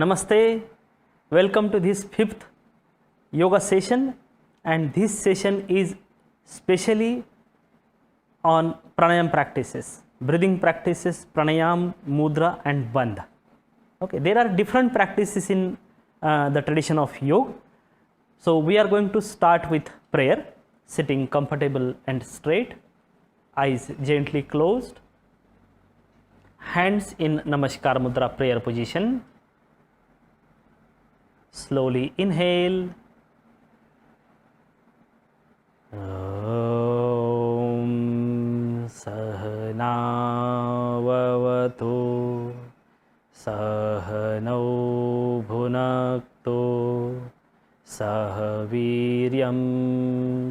Namaste, welcome to this 5th yoga session, and this session is specially on pranayam practices, breathing practices, pranayam, mudra and bandha. Okay, there are different practices in the tradition of yoga. So we are going to start with prayer, sitting comfortable and straight, eyes gently closed, hands in Namaskar Mudra prayer position. Slowly inhale. Om Sahana Vavatu Sahanau Bhunaktu Sahaviryam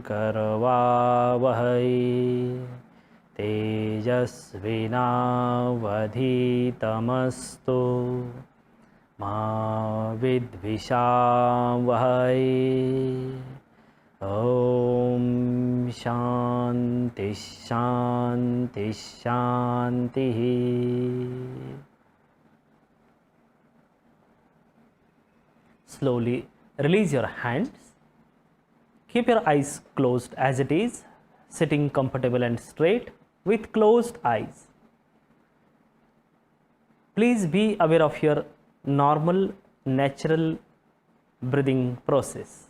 Karavavahai Tejasvinavadhitamastu Ma vidvishavahai. Om Shanti Shanti Shanti. Slowly release your hands. Keep your eyes closed as it is, sitting comfortable and straight with closed eyes. Please be aware of your normal, natural breathing process.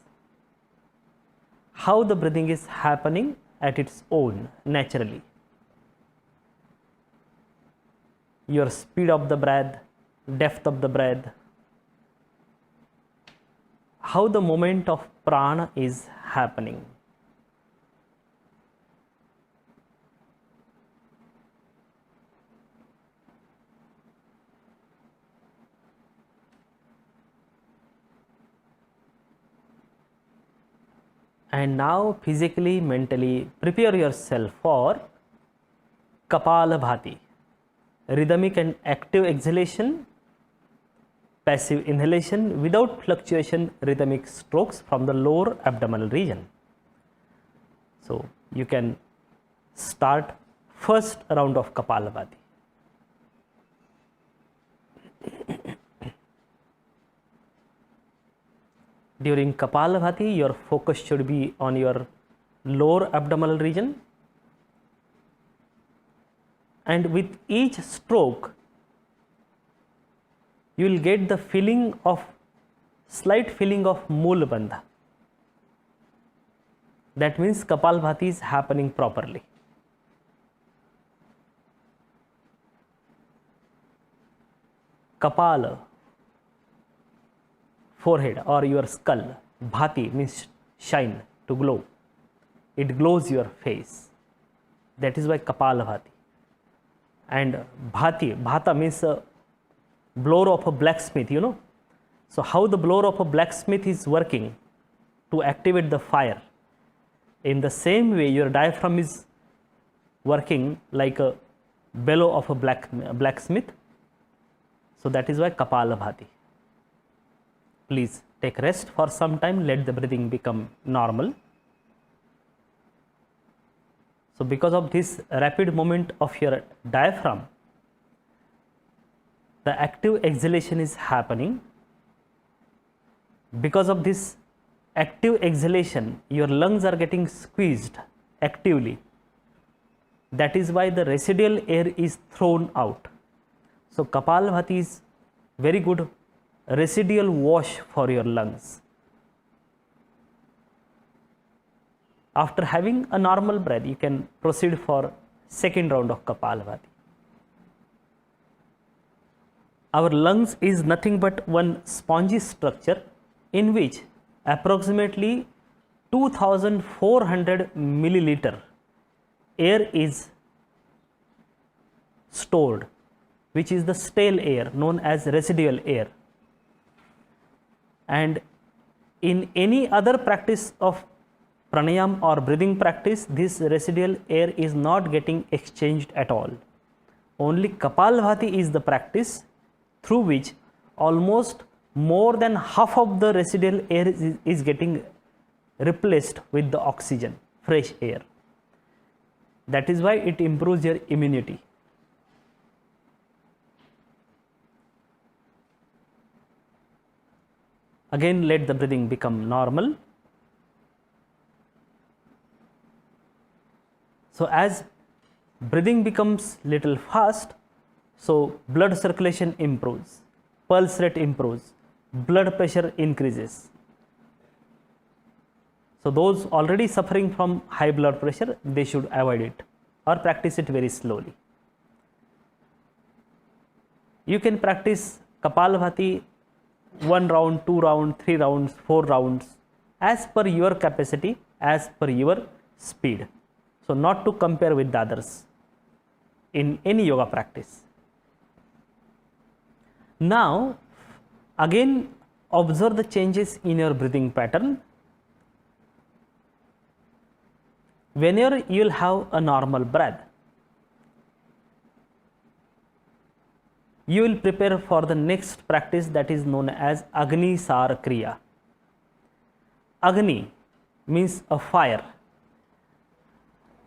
How the breathing is happening at its own, naturally. Your speed of the breath, depth of the breath, how the movement of prana is happening. And now physically, mentally prepare yourself for Kapalabhati, rhythmic and active exhalation, passive inhalation without fluctuation, rhythmic strokes from the lower abdominal region. So you can start first round of Kapalabhati. During Kapalabhati, your focus should be on your lower abdominal region, and with each stroke, you will get the feeling of, slight feeling of Mool Bandha. That means Kapalabhati is happening properly. Kapala, forehead or your skull. Bhati means shine, to glow. It glows your face. That is why Kapalabhati. And Bhati, Bhata means a blower of a blacksmith, you know. So how the blower of a blacksmith is working to activate the fire. In the same way, your diaphragm is working like a bellow of a blacksmith. So that is why Kapalabhati. Please take rest for some time, let the breathing become normal. So because of this rapid movement of your diaphragm, the active exhalation is happening. Because of this active exhalation, your lungs are getting squeezed actively. That is why the residual air is thrown out. So Kapalabhati is very good residual wash for your lungs. After having a normal breath, you can proceed for second round of Kapalabhati. Our lungs is nothing but one spongy structure in which approximately 2400 milliliter air is stored, which is the stale air known as residual air. And in any other practice of pranayam or breathing practice, this residual air is not getting exchanged at all. Only Kapalabhati is the practice through which almost more than half of the residual air is getting replaced with the oxygen, fresh air. That is why it improves your immunity. Again, let the breathing become normal. So as breathing becomes little fast, so blood circulation improves, pulse rate improves, blood pressure increases. So those already suffering from high blood pressure, they should avoid it or practice it very slowly. You can practice Kapalabhati 1 round, 2 rounds, 3 rounds, 4 rounds as per your capacity, as per your speed. So not to compare with the others in any yoga practice. Now again observe the changes in your breathing pattern. Whenever you will have a normal breath, you will prepare for the next practice that is known as Agni Sar Kriya. Agni means a fire.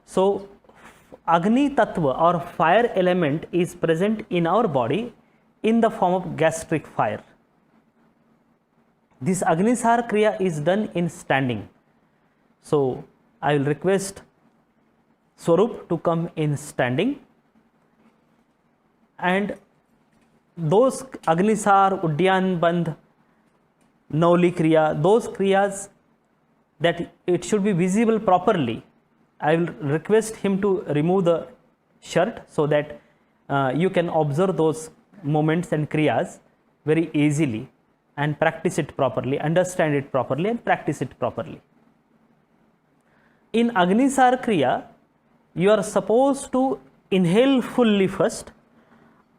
So Agni Tattva or fire element is present in our body in the form of gastric fire. This Agni Sar Kriya is done in standing. So I will request Swarup to come in standing, and those Agnisar, Udyan Bandh, Nauli Kriya, those Kriyas that it should be visible properly, I will request him to remove the shirt so that you can observe those moments and Kriyas very easily and practice it properly, understand it properly and practice it properly. In Agnisar Kriya, you are supposed to inhale fully first.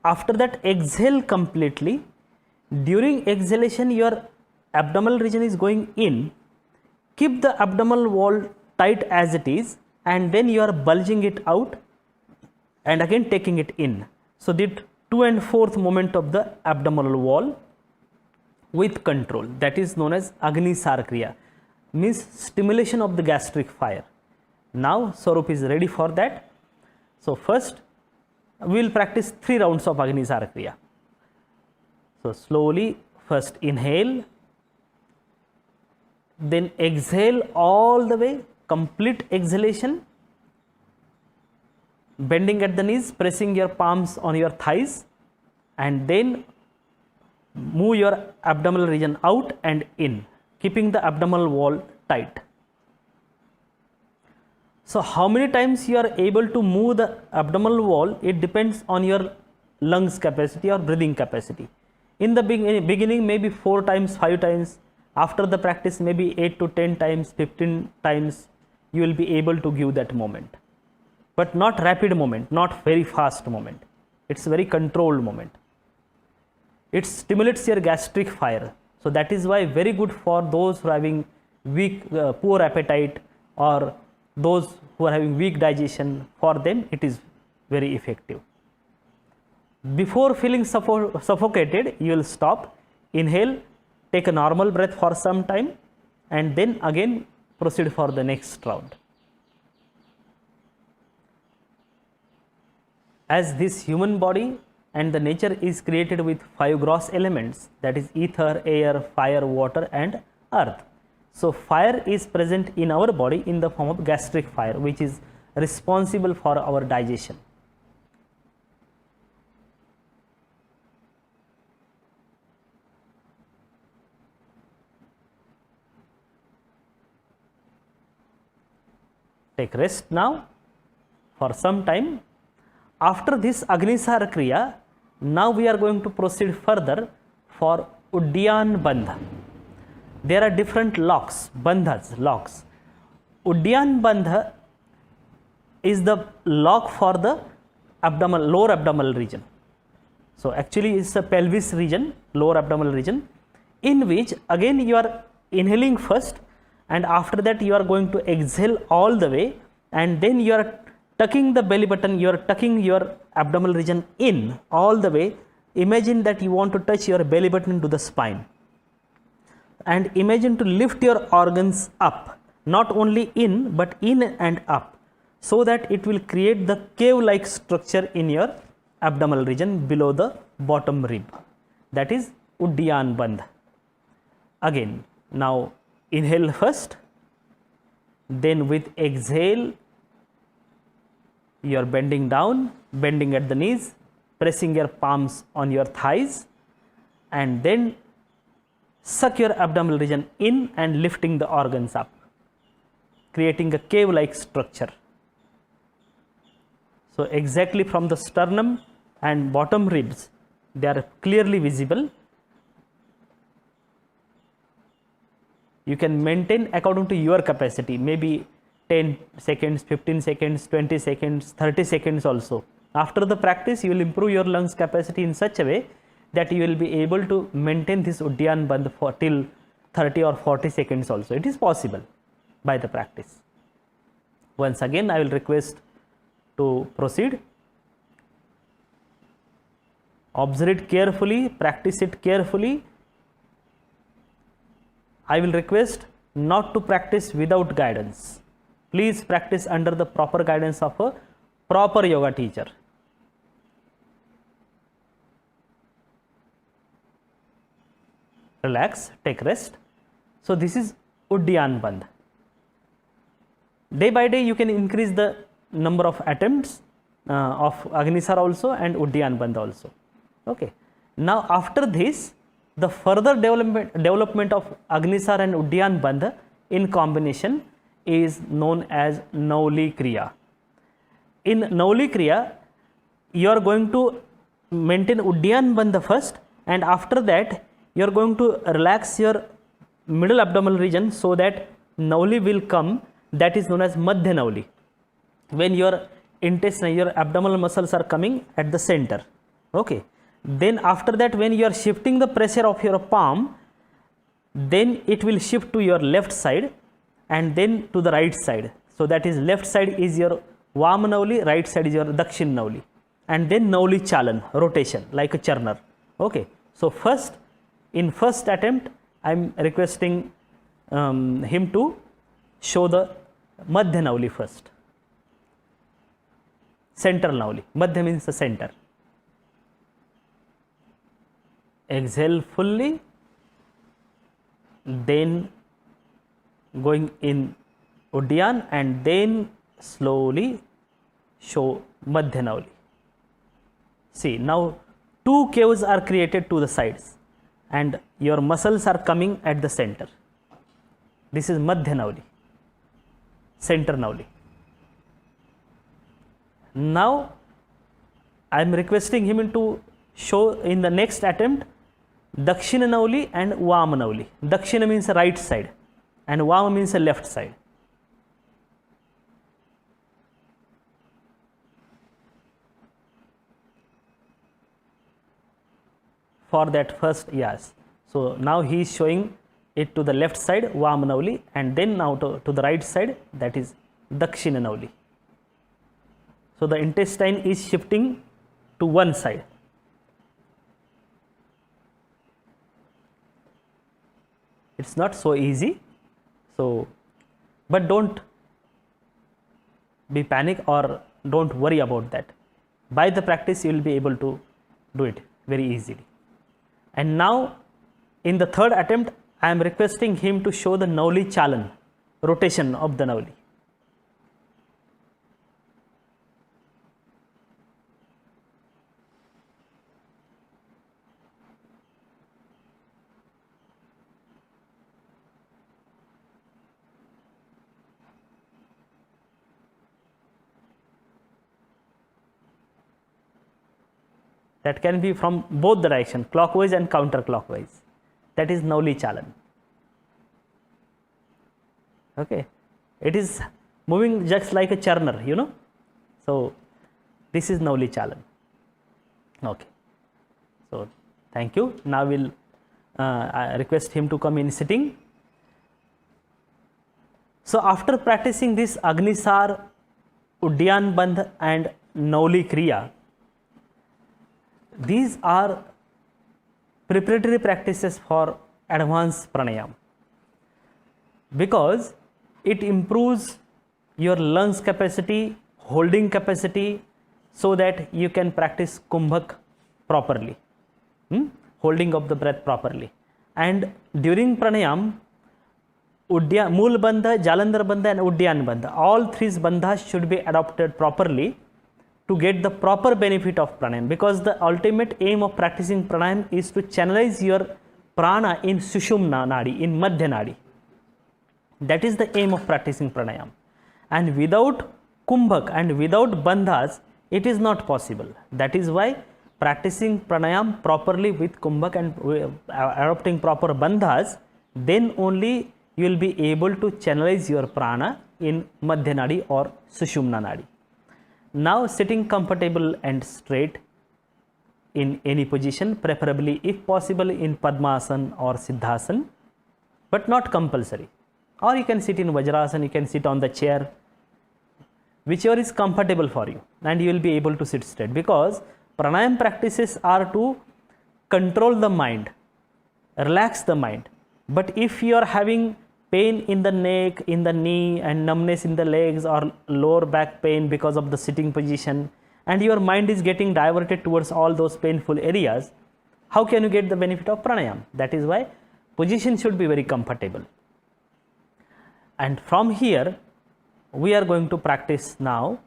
After that, exhale completely. During exhalation, your abdominal region is going in. Keep the abdominal wall tight as it is, and then you are bulging it out and again taking it in. So that 2 and 4th moment of the abdominal wall with control. That is known as Agnisar Kriya, means stimulation of the gastric fire. Now Swarup is ready for that. So first we will practice 3 rounds of Agnisar Kriya. So slowly first inhale, then exhale all the way, complete exhalation, bending at the knees, pressing your palms on your thighs, and then move your abdominal region out and in, keeping the abdominal wall tight. So how many times you are able to move the abdominal wall, it depends on your lungs capacity or breathing capacity. In the beginning maybe 4 times, 5 times, after the practice maybe 8 to 10 times, 15 times you will be able to give that moment. But not rapid moment, not very fast moment. It's a very controlled moment. It stimulates your gastric fire. So that is why very good for those who are having weak, poor appetite, or those who are having weak digestion. For them it is very effective. Before feeling suffocated, you will stop, inhale, take a normal breath for some time, and then again proceed for the next round. As this human body and the nature is created with 5 gross elements, that is ether, air, fire, water and earth. So fire is present in our body in the form of gastric fire, which is responsible for our digestion. Take rest now for some time. After this Agnisar Kriya, now we are going to proceed further for Udyan Bandha. There are different locks, bandhas, locks. Udyan Bandha is the lock for the lower abdominal region. So actually it's a pelvis region, lower abdominal region, in which again you are inhaling first, and after that you are going to exhale all the way, and then you are tucking the belly button, you are tucking your abdominal region in all the way. Imagine that you want to touch your belly button to the spine, and imagine to lift your organs up, not only in but in and up, so that it will create the cave like structure in your abdominal region below the bottom rib, that is Uddiyana Bandha. Again, now inhale first, then with exhale you are bending down, bending at the knees, pressing your palms on your thighs, and then suck your abdominal region in and lifting the organs up, creating a cave like structure. So exactly from the sternum and bottom ribs, they are clearly visible. You can maintain according to your capacity, maybe 10 seconds, 15 seconds, 20 seconds, 30 seconds also. After the practice, you will improve your lungs capacity in such a way that you will be able to maintain this Uddiyana Bandha for till 30 or 40 seconds also. It is possible by the practice. Once again, I will request to proceed. Observe it carefully, practice it carefully. I will request not to practice without guidance. Please practice under the proper guidance of a proper yoga teacher. Relax, take rest. So this is Uddiyana Bandha. Day by day you can increase the number of attempts of Agnisar also and Uddiyana Bandha also. Okay. Now after this, the further development of Agnisar and Uddiyana Bandha in combination is known as Nauli Kriya. In Nauli Kriya, you are going to maintain Uddiyana Bandha first, and after that you are going to relax your middle abdominal region so that Nauli will come, that is known as Madhya Nauli. When your intestine, your abdominal muscles are coming at the center. Okay. Then after that, when you are shifting the pressure of your palm, then it will shift to your left side and then to the right side. So that is, left side is your Vama Nauli, right side is your Dakshin Nauli, and then Nauli Chalan, rotation like a churner. Okay. So first, in first attempt, I am requesting him to show the Madhya Nauli first. Central Nauli. Madhya means the center. Exhale fully, then going in Uddiyana, and then slowly show Madhya Nauli. See, now two caves are created to the sides and your muscles are coming at the center. This is Madhya Nauli, center Nauli. Now I am requesting him to show in the next attempt Dakshina Nauli and Vama Nauli. Dakshina means the right side and Vama means the left side. For that first, yes. So now he is showing it to the left side, Vama Nauli, and then now to the right side, that is Dakshina Nauli. So the intestine is shifting to one side. It's not so easy. So, but don't be panic or don't worry about that. By the practice, you will be able to do it very easily. And now, in the third attempt, I am requesting him to show the Nauli Chalan, rotation of the Nauli. That can be from both the direction, clockwise and counterclockwise. That is Nauli Chalan. Okay. It is moving just like a churner, you know. So This is Nauli Chalan. Okay. So, thank you. Now we'll I request him to come in sitting. So, after practicing this Agnisar, Udyan Bandh and Nauli Kriya, these are preparatory practices for advanced pranayam, because it improves your lungs capacity, holding capacity, so that you can practice Kumbhak properly, holding of the breath properly. And during pranayam, Mool Bandha, Jalandhar Bandha and Udyan Bandha, all three bandhas should be adopted properly to get the proper benefit of pranayam, because the ultimate aim of practicing pranayam is to channelize your prana in Sushumna Nadi, in Madhya Nadi. That is the aim of practicing pranayam. And without Kumbhak and without bandhas, it is not possible. That is why practicing pranayam properly with Kumbhak and adopting proper bandhas, then only you will be able to channelize your prana in Madhya Nadi or Sushumna Nadi. Now, sitting comfortable and straight in any position, preferably if possible in Padmasana or Siddhasana, but not compulsory. Or you can sit in Vajrasana, you can sit on the chair, whichever is comfortable for you, and you will be able to sit straight, because pranayam practices are to control the mind, relax the mind. But if you are having pain in the neck, in the knee, and numbness in the legs or lower back pain because of the sitting position, and your mind is getting diverted towards all those painful areas, how can you get the benefit of pranayam? That is why position should be very comfortable. And from here, we are going to practice now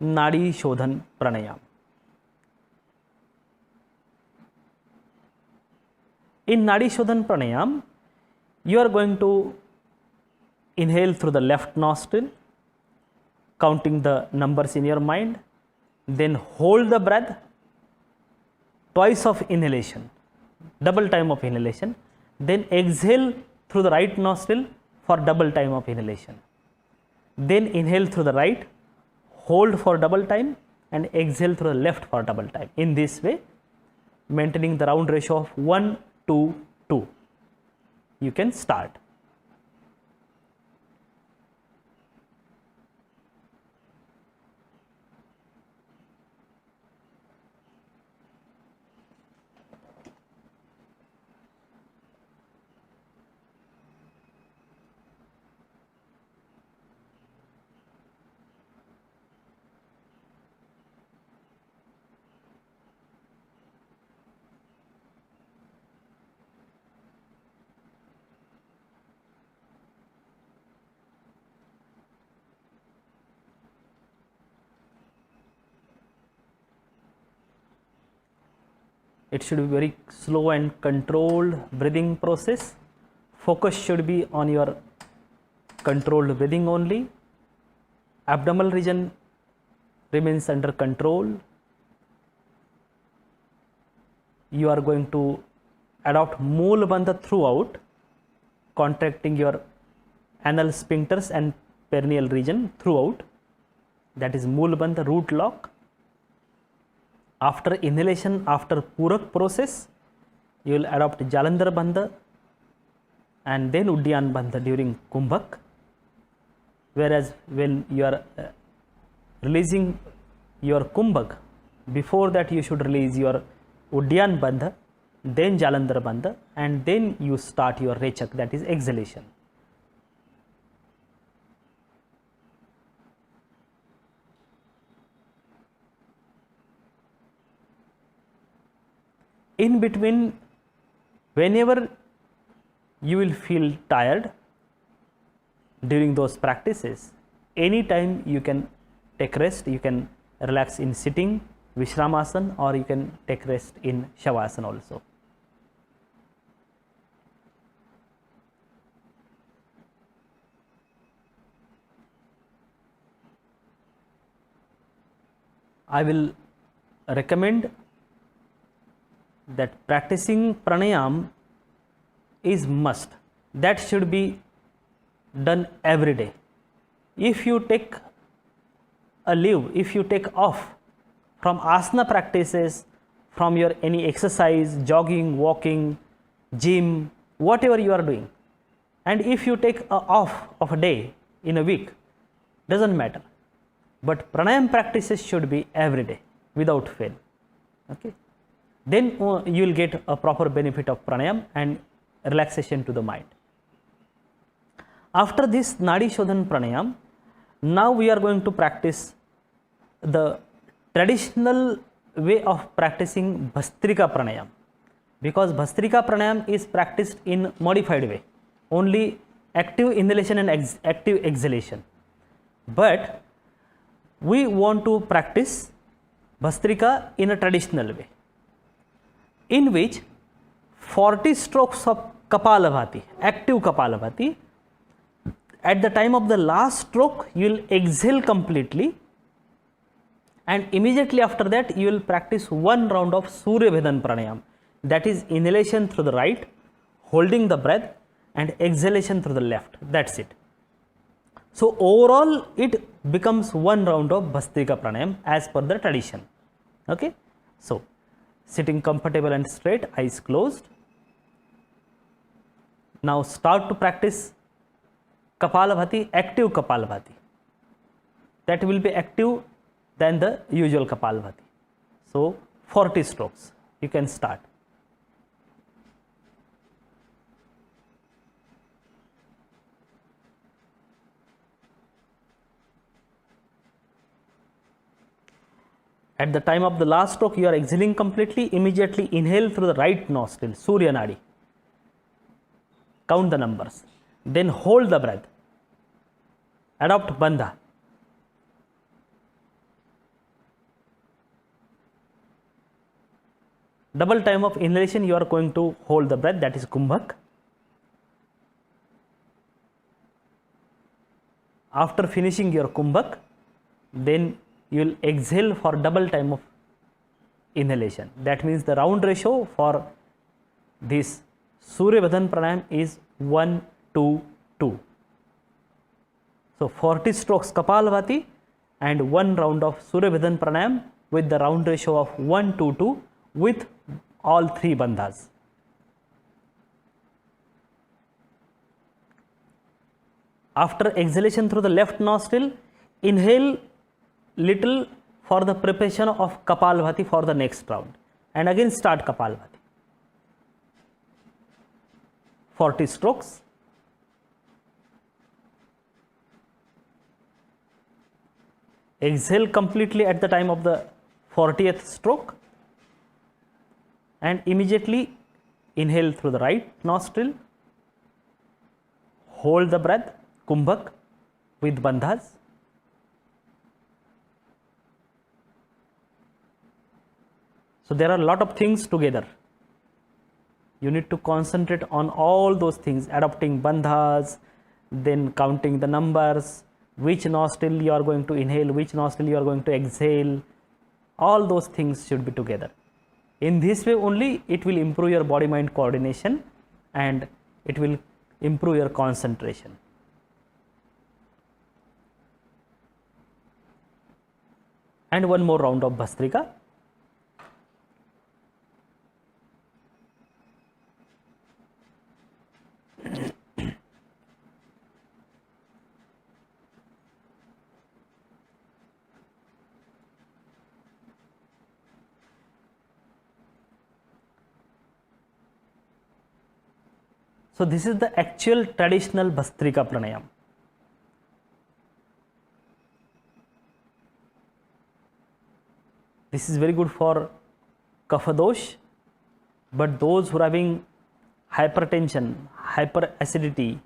Nadi Shodhan Pranayam. In Nadi Shodhan Pranayam, you are going to inhale through the left nostril, counting the numbers in your mind, then hold the breath, twice of inhalation, double time of inhalation, then exhale through the right nostril for double time of inhalation. Then inhale through the right, hold for double time, and exhale through the left for double time. In this way, maintaining the round ratio of 1, 2, 2. You can start. It should be very slow and controlled breathing process. Focus should be on your controlled breathing only. Abdominal region remains under control. You are going to adopt Mool Bandha throughout, contracting your anal sphincters and perineal region throughout. That is Mool Bandha, root lock. After inhalation, after Purak process, you will adopt Jalandhar Bandha and then Udyan Bandha during Kumbhak. Whereas when you are releasing your Kumbhak, before that you should release your Udyan Bandha, then Jalandhar Bandha, and then you start your Rechak, that is exhalation. In between, whenever you will feel tired during those practices, anytime you can take rest, you can relax in sitting, Vishramasana, or you can take rest in Shavasana also. I will recommend that practicing pranayam is must. That should be done every day. If you take a leave, if you take off from asana practices, from your any exercise, jogging, walking, gym, whatever you are doing. And if you take a off of a day in a week, doesn't matter. But pranayam practices should be every day without fail. Okay. Then you will get a proper benefit of pranayam and relaxation to the mind. After this Nadi Shodhan pranayam, now we are going to practice the traditional way of practicing Bhastrika pranayam, because Bhastrika pranayam is practiced in modified way, only active inhalation and active exhalation. But we want to practice Bhastrika in a traditional way, in which 40 strokes of Kapalabhati, active Kapalabhati. At the time of the last stroke, you will exhale completely, and immediately after that, you will practice one round of Surya Bhedan pranayam, that is inhalation through the right, holding the breath, and exhalation through the left. That's it. So overall, it becomes one round of Bhastrika pranayam as per the tradition. Okay. So sitting comfortable and straight, eyes closed. Now start to practice Kapalabhati, active Kapalabhati. That will be active than the usual Kapalabhati. So 40 strokes. You can start. At the time of the last stroke, you are exhaling completely. Immediately inhale through the right nostril, Surya Nadi. Count the numbers. Then hold the breath. Adopt Bandha. Double time of inhalation, you are going to hold the breath, that is Kumbhak. After finishing your Kumbhak, then you will exhale for double time of inhalation. That means the round ratio for this Surya Bhedan pranayam is 1:2:2. So 40 strokes Kapalabhati and one round of Surya Bhedan pranayam with the round ratio of 1:2:2 with all three bandhas. After exhalation through the left nostril, inhale little for the preparation of Kapalabhati for the next round, and again start Kapalabhati. 40 strokes. Exhale completely at the time of the 40th stroke, and immediately inhale through the right nostril. Hold the breath, Kumbhak, with bandhas. So there are a lot of things together. You need to concentrate on all those things, adopting bandhas, then counting the numbers, which nostril you are going to inhale, which nostril you are going to exhale. All those things should be together. In this way only it will improve your body mind coordination and it will improve your concentration. And one more round of Bhastrika. So this is the actual traditional Bhastrika pranayam. This is very good for kapha dosh, but those who are having hypertension, hyperacidity,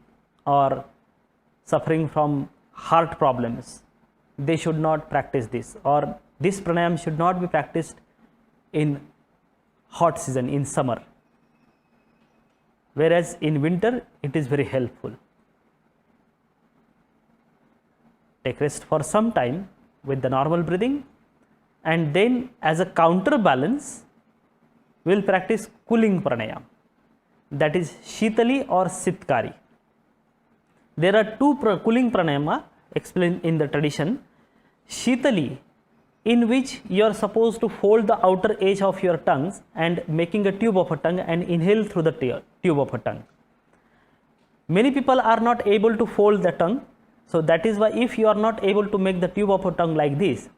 or suffering from heart problems, they should not practice this, or this pranayam should not be practiced in hot season, in summer. Whereas in winter it is very helpful. Take rest for some time with the normal breathing, and then as a counterbalance we will practice cooling pranayam, that is Shitali or Sitkari. There are two cooling pranayama explained in the tradition. Shitali in which you are supposed to fold the outer edge of your tongues and making a tube of a tongue and inhale through the tube of a tongue. Many people are not able to fold the tongue, so that is why if you are not able to make the tube of a tongue like this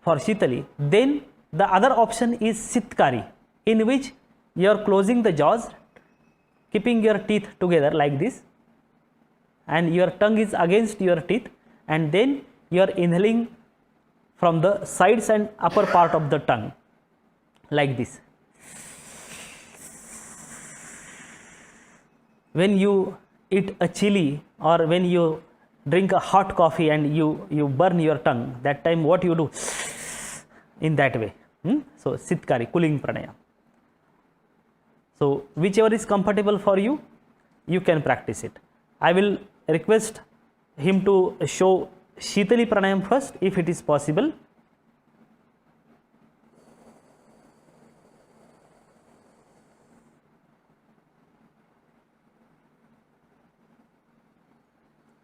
for Shitali, then the other option is Sitkari, in which you are closing the jaws, keeping your teeth together like this, and your tongue is against your teeth, and then you are inhaling from the sides and upper part of the tongue like this. When you eat a chili or when you drink a hot coffee and you burn your tongue, that time what you do? In that way. So Sitkari, cooling pranayam. So whichever is comfortable for you, you can practice it. I will request him to show Shitali pranayam first, if it is possible.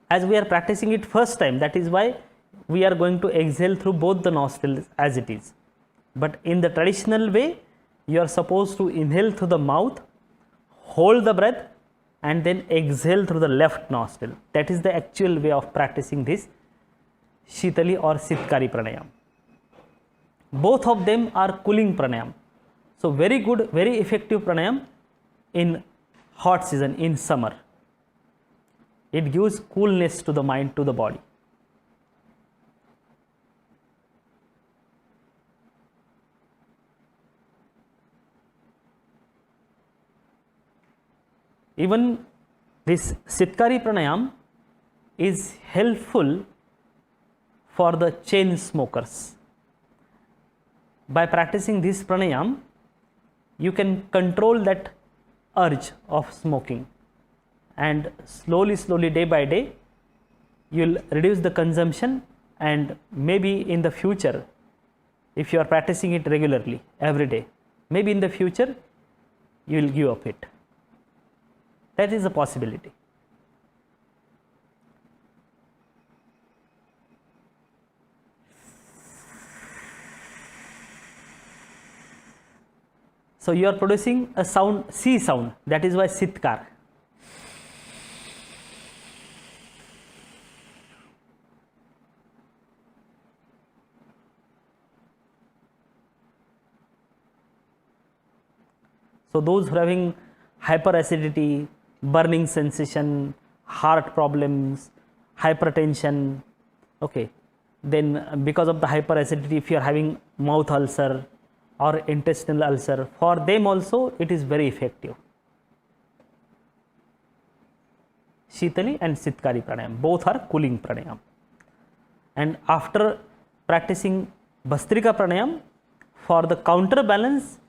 As we are practicing it first time, that is why we are going to exhale through both the nostrils as it is. But in the traditional way, you are supposed to inhale through the mouth, hold the breath, and then exhale through the left nostril. That is the actual way of practicing this Shitali or Sitkari pranayam. Both of them are cooling pranayam. So very good, very effective pranayam in hot season, in summer. It gives coolness to the mind, to the body. Even this Sitkari pranayam is helpful for the chain smokers. By practicing this pranayam, you can control that urge of smoking, and slowly day by day you will reduce the consumption, and maybe in the future, if you are practicing it regularly every day, maybe in the future you will give up it. That is a possibility. So you are producing a sound, C sound, that is why Sitkar. So those who are having hyperacidity, burning sensation, heart problems, hypertension, okay, then because of the hyperacidity, if you are having mouth ulcer or intestinal ulcer, for them also it is very effective. Shitali and Sitkari pranayam, both are cooling pranayam. And after practicing Bhastrika pranayam, for the counterbalance,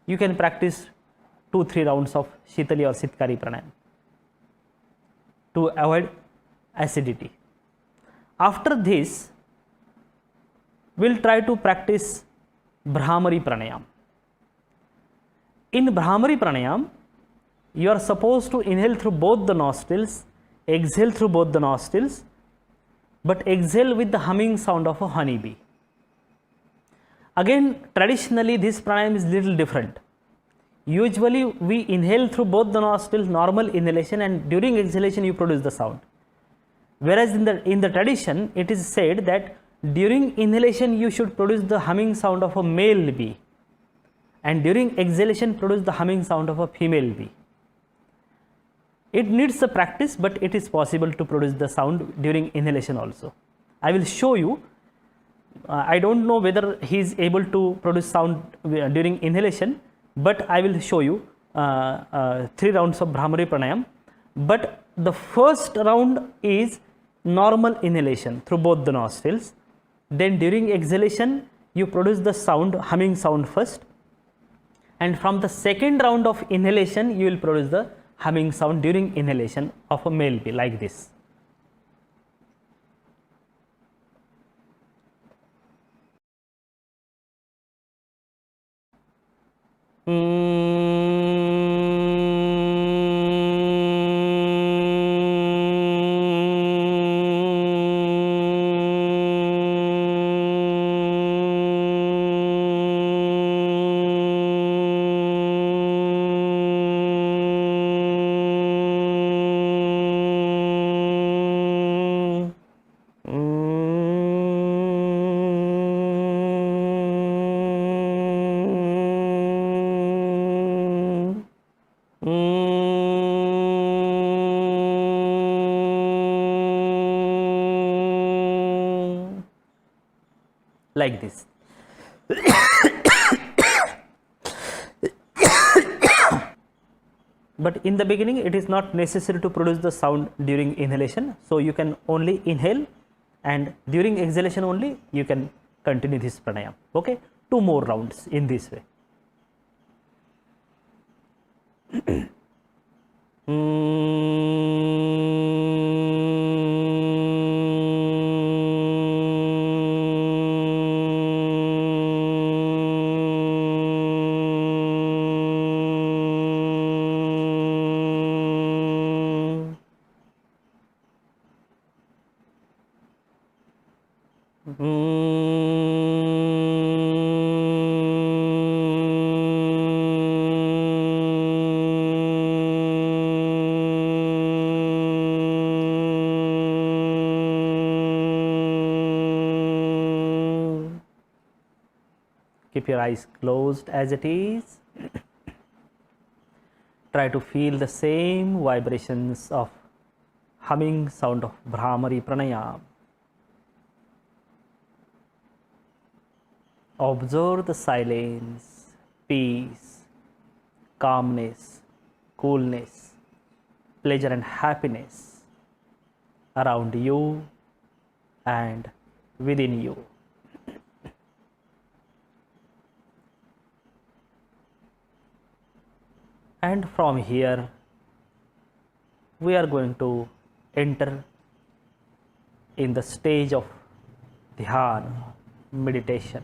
you can practice 2-3 rounds of Shitali or Sitkari pranayam to avoid acidity. After this, we will try to practice Brahmari pranayam. In Brahmari pranayam, you are supposed to inhale through both the nostrils, exhale through both the nostrils, but exhale with the humming sound of a honeybee. Again, traditionally this pranayam is little different. Usually we inhale through both the nostrils, normal inhalation, and during exhalation you produce the sound. Whereas in the tradition, it is said that during inhalation you should produce the humming sound of a male bee, and during exhalation produce the humming sound of a female bee. It needs a practice, but it is possible to produce the sound during inhalation also. I will show you. I don't know whether he is able to produce sound during inhalation, but I will show you 3 rounds of Brahmari pranayam. But the first round is normal inhalation through both the nostrils. Then during exhalation you produce the sound, humming sound first, and from the second round of inhalation you will produce the humming sound during inhalation of a male bee like this. like this. But in the beginning, it is not necessary to produce the sound during inhalation. So you can only inhale, and during exhalation only you can continue this pranayama. Okay, 2 more rounds in this way. Keep your eyes closed as it is. Try to feel the same vibrations of humming sound of Brahmari Pranayama. Observe the silence, peace, calmness, coolness, pleasure and happiness around you and within you. And from here, we are going to enter in the stage of Dhyana, meditation.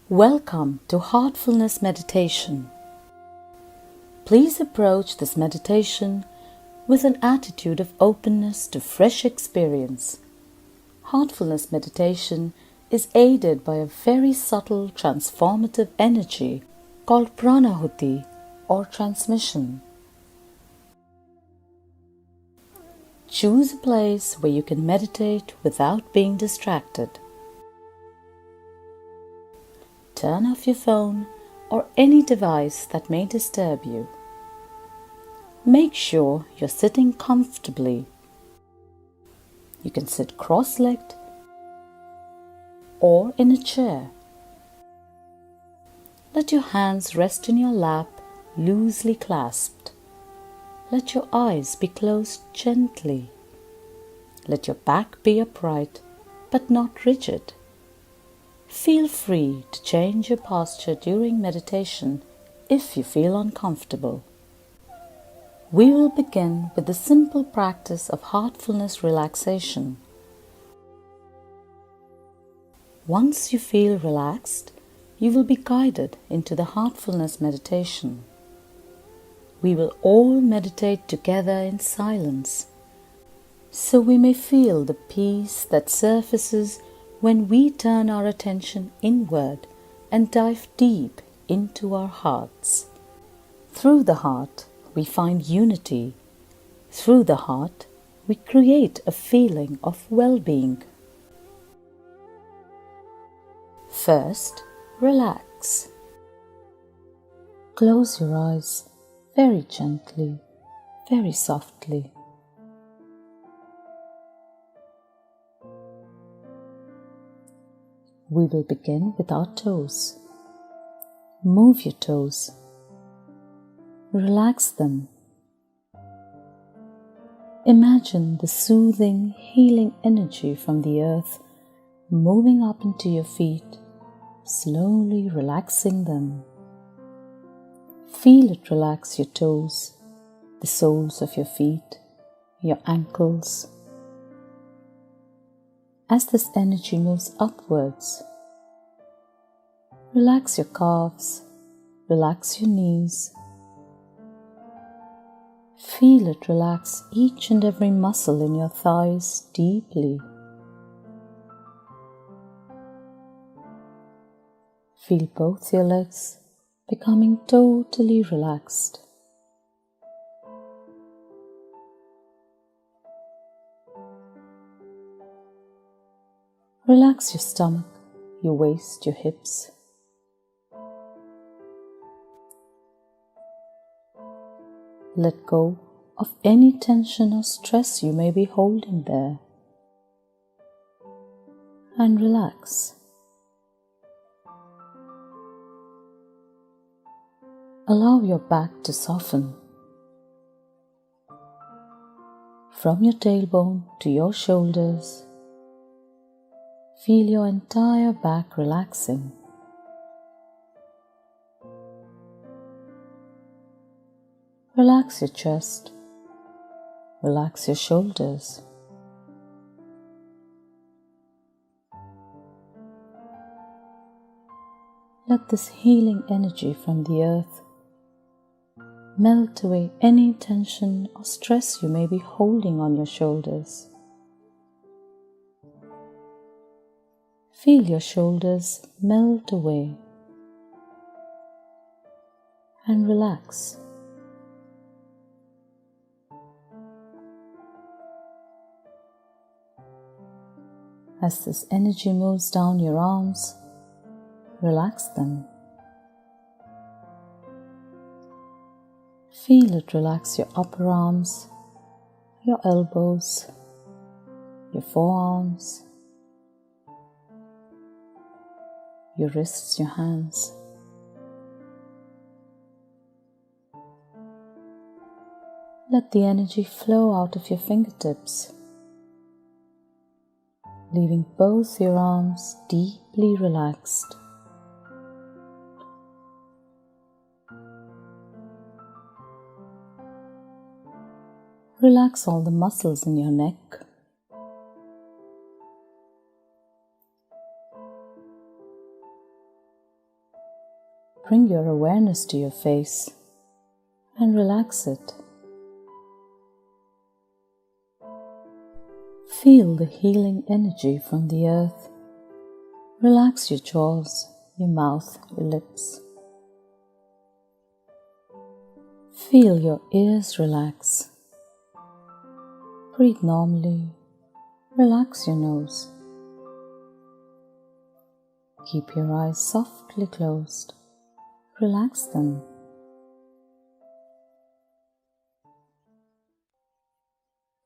Welcome to Heartfulness Meditation. Please approach this meditation with an attitude of openness to fresh experience. Heartfulness meditation is aided by a very subtle transformative energy called pranahuti or transmission. Choose a place where you can meditate without being distracted. Turn off your phone or any device that may disturb you. Make sure you're sitting comfortably. You can sit cross-legged or in a chair. Let your hands rest in your lap, loosely clasped. Let your eyes be closed gently. Let your back be upright but not rigid. Feel free to change your posture during meditation if you feel uncomfortable. We will begin with the simple practice of heartfulness relaxation. Once you feel relaxed, you will be guided into the heartfulness meditation. We will all meditate together in silence, so we may feel the peace that surfaces when we turn our attention inward and dive deep into our hearts. Through the heart, we find unity. Through the heart, we create a feeling of well-being. First, relax. Close your eyes very gently, very softly. We will begin with our toes. Move your toes. Relax them. Imagine the soothing, healing energy from the earth moving up into your feet, slowly relaxing them. Feel it relax your toes, the soles of your feet, your ankles. As this energy moves upwards, relax your calves, relax your knees. Feel it relax each and every muscle in your thighs deeply. Feel both your legs becoming totally relaxed. Relax your stomach your waist, your hips. Let go of any tension or stress you may be holding there and relax. Allow your back to soften. From your tailbone to your shoulders, feel your entire back relaxing. Relax your chest. Relax your shoulders. Let this healing energy from the earth melt away any tension or stress you may be holding on your shoulders. Feel your shoulders melt away and relax. As this energy moves down your arms, relax them. Feel it relax your upper arms, your elbows, your forearms, your wrists, your hands. Let the energy flow out of your fingertips, leaving both your arms deeply relaxed. Relax all the muscles in your neck. Bring your awareness to your face and relax it. Feel the healing energy from the earth. Relax your jaws, your mouth, your lips. Feel your ears relax. Breathe normally. Relax your nose. Keep your eyes softly closed. Relax them.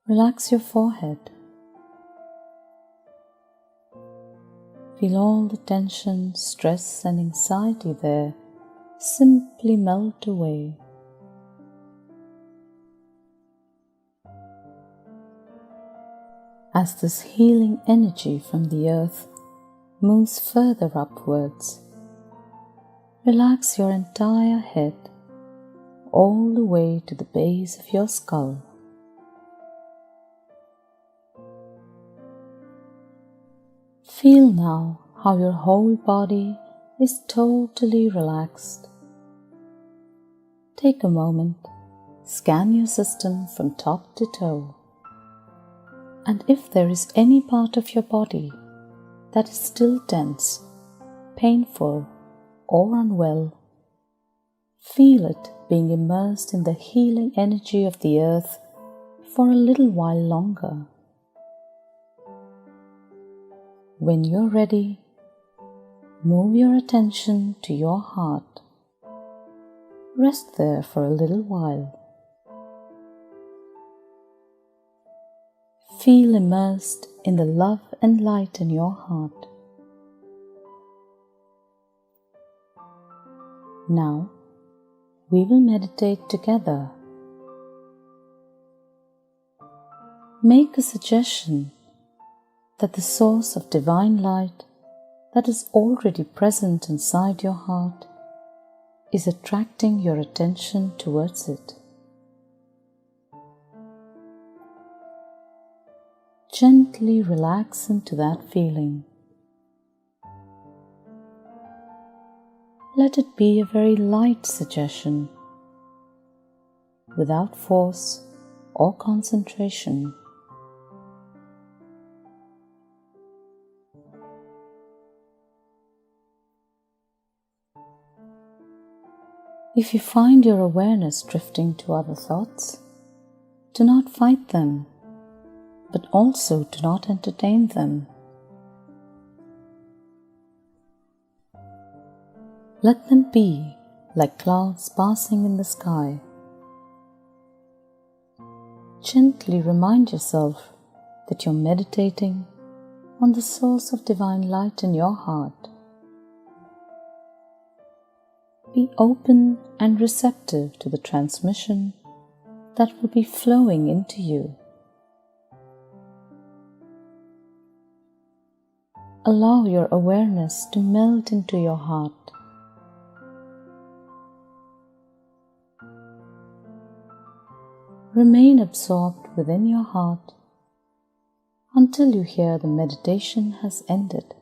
Relax your forehead. Feel all the tension, stress and anxiety there simply melt away. As this healing energy from the earth moves further upwards, relax your entire head all the way to the base of your skull. Feel now how your whole body is totally relaxed. Take a moment, scan your system from top to toe. And if there is any part of your body that is still tense, painful, or unwell, feel it being immersed in the healing energy of the earth for a little while longer. When you're ready, move your attention to your heart. Rest there for a little while. Feel immersed in the love and light in your heart. Now, we will meditate together. Make a suggestion that the source of divine light that is already present inside your heart is attracting your attention towards it. Gently relax into that feeling. Let it be a very light suggestion, without force or concentration. If you find your awareness drifting to other thoughts, do not fight them, but also do not entertain them. Let them be like clouds passing in the sky. Gently remind yourself that you're meditating on the source of divine light in your heart. Be open and receptive to the transmission that will be flowing into you. Allow your awareness to melt into your heart. Remain absorbed within your heart until you hear the meditation has ended.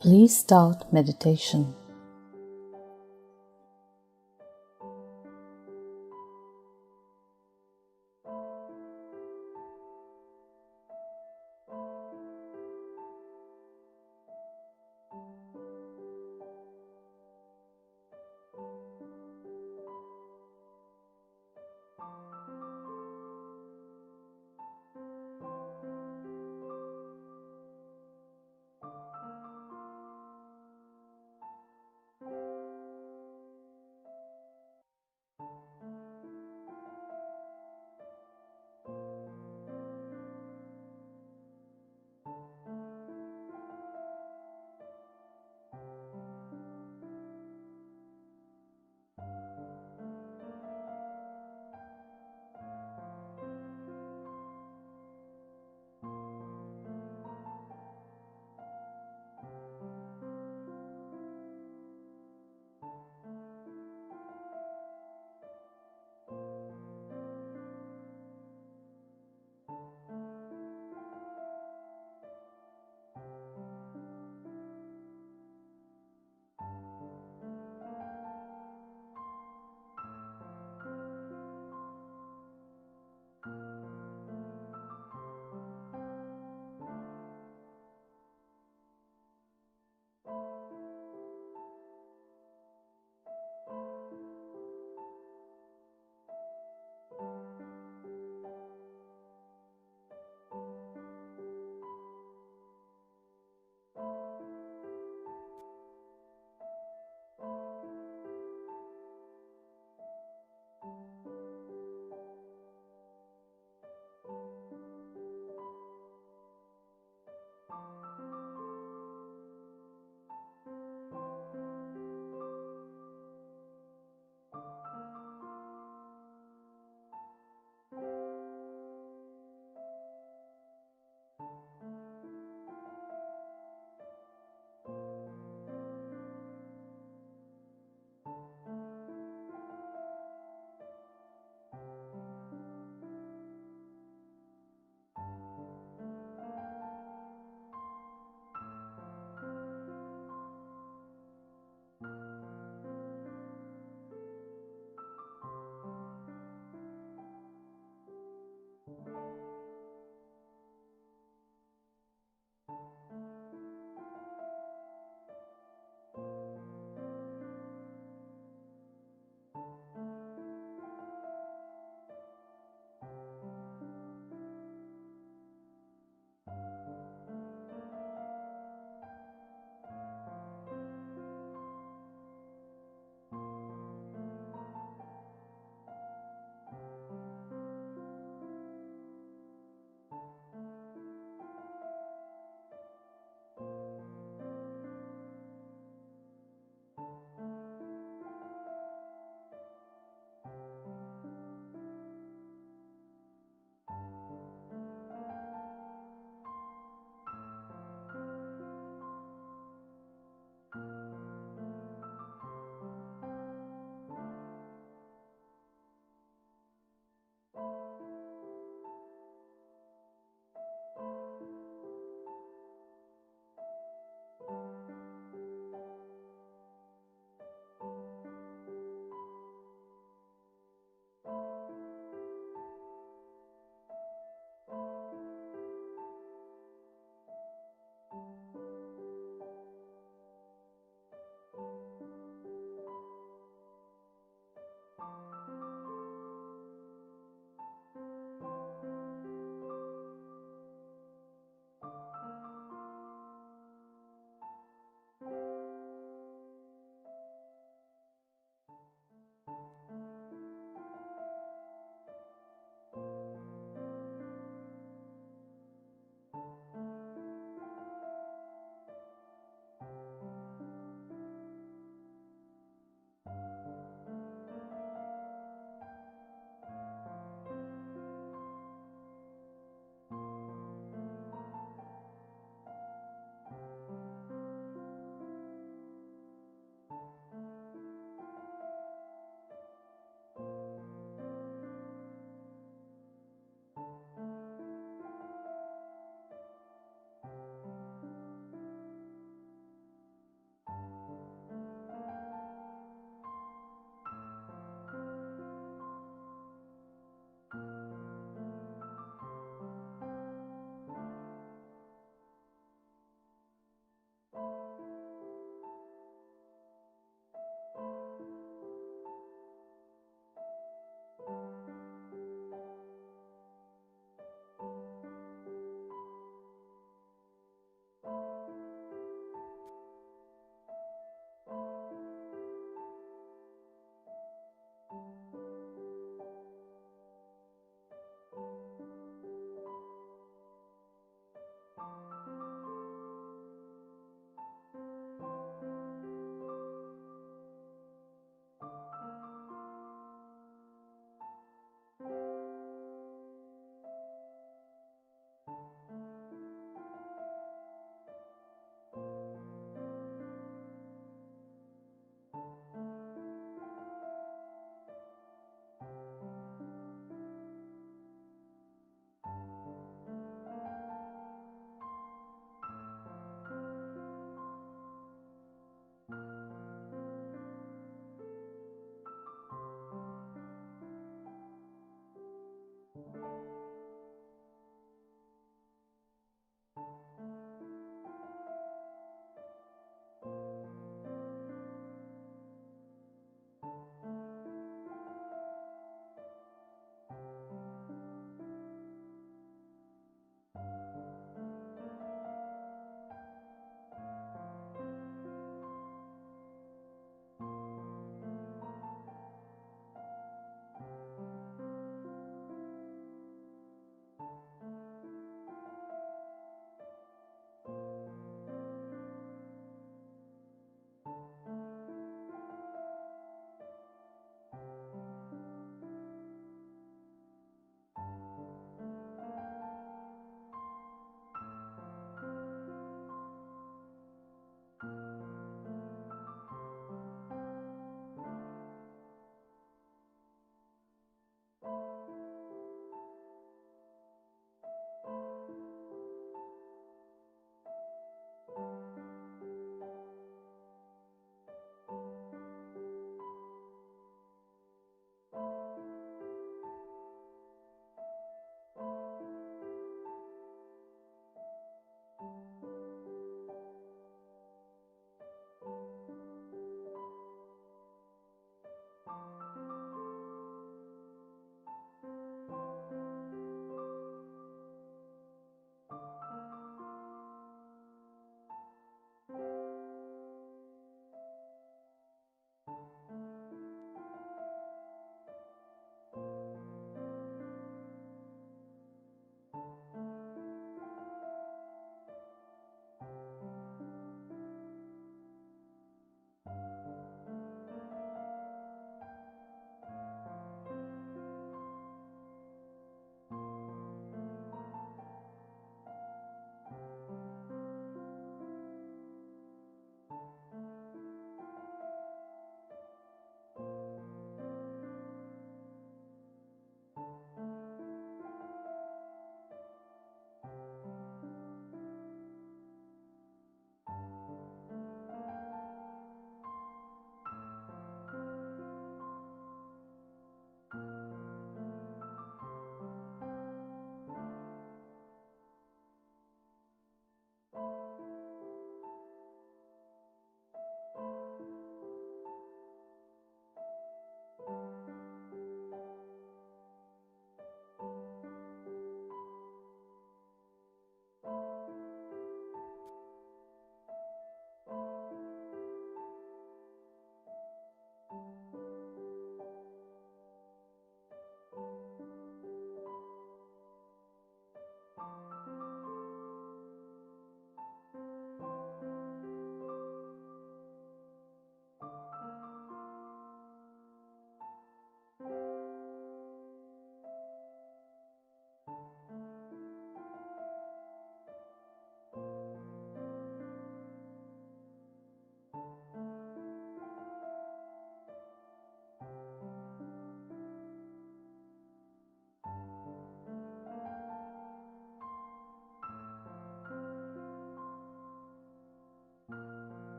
Please start meditation.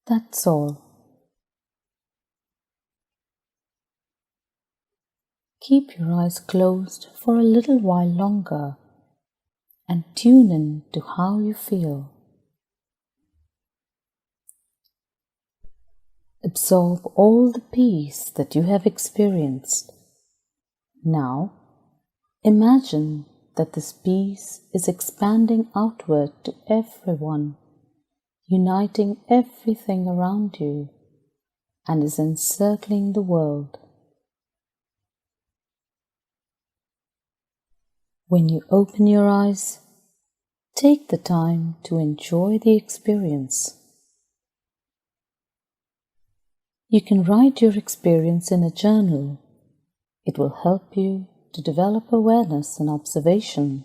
That's all. Keep your eyes closed for a little while longer and tune in to how you feel. Absorb all the peace that you have experienced. Now, imagine that this peace is expanding outward to everyone, uniting everything around you, and is encircling the world. When you open your eyes, take the time to enjoy the experience. You can write your experience in a journal. It will help you to develop awareness and observation.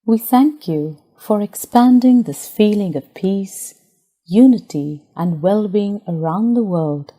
We thank you for expanding this feeling of peace, unity, and well-being around the world.